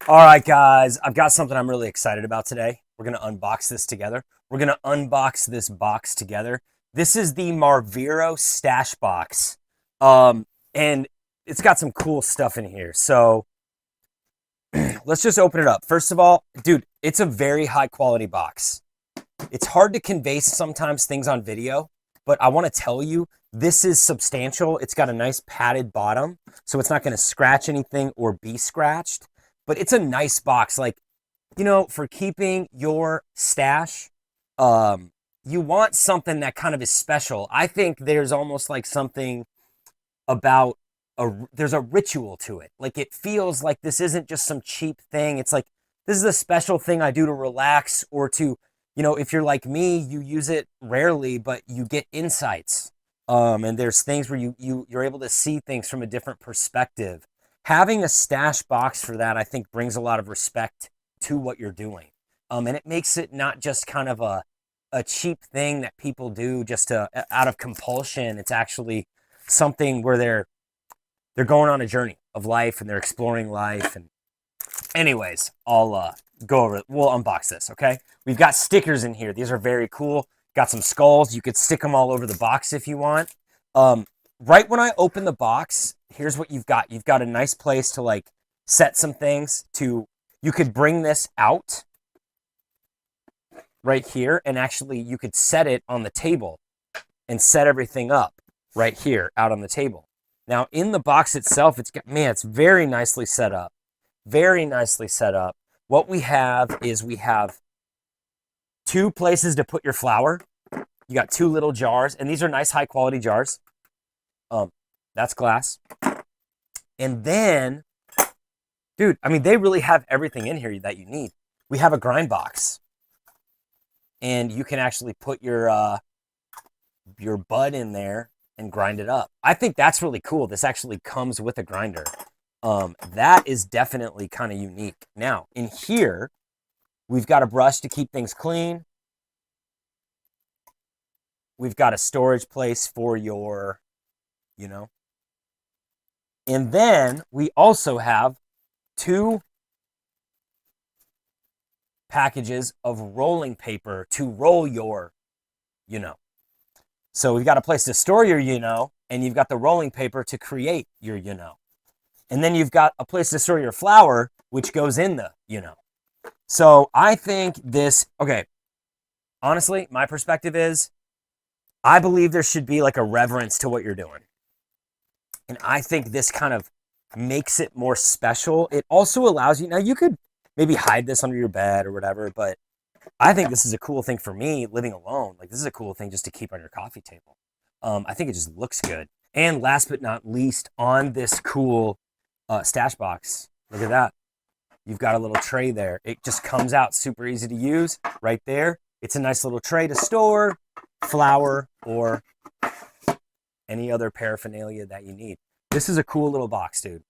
All right, guys, I've got something I'm really excited about today. We're going to unbox this together. We're going to unbox this box together. This is the Marvero Stash Box. And it's got some cool stuff in here. So let's just open it up. First of all, dude, it's a very high quality box. It's hard to convey sometimes things on video, but I want to tell you this is substantial. It's got a nice padded bottom, so it's not going to scratch anything or be scratched. But it's a nice box. Like, for keeping your stash, you want something that kind of is special. I think there's almost like something about there's a ritual to it. Like, it feels like this isn't just some cheap thing. It's like, this is a special thing I do to relax or to, if you're like me, you use it rarely, but you get insights. And there's things where you're able to see things from a different perspective. Having a stash box for that, I think, brings a lot of respect to what you're doing. And it makes it not just kind of a cheap thing that people do just out of compulsion. It's actually something where they're going on a journey of life and they're exploring life. And anyways, I'll go over it. We'll unbox this, okay? We've got stickers in here. These are very cool. Got some skulls. You could stick them all over the box if you want. Right when I open the box, here's what you've got. You've got a nice place to like set some things you could bring this out right here, and actually you could set it on the table and set everything up right here out on the table. Now in the box itself, it's very nicely set up. Very nicely set up. What we have is we have two places to put your flour. You got two little jars, and these are nice high quality jars. That's glass. And then, dude, I mean, they really have everything in here that you need. We have a grind box, and you can actually put your bud in there and grind it up. I think that's really cool. This actually comes with a grinder. That is definitely kind of unique. Now, in here, we've got a brush to keep things clean. We've got a storage place for your, and then we also have two packages of rolling paper to roll your, So we've got a place to store your, and you've got the rolling paper to create your, And then you've got a place to store your flour, which goes in the, So I think okay, honestly, my perspective is, I believe there should be like a reverence to what you're doing. And I think this kind of makes it more special. It also allows you, now you could maybe hide this under your bed or whatever, but I think this is a cool thing for me living alone. Like, this is a cool thing just to keep on your coffee table. I think it just looks good. And last but not least, on this cool stash box, look at that. You've got a little tray there. It just comes out super easy to use right there. It's a nice little tray to store flour or any other paraphernalia that you need. This is a cool little box, dude.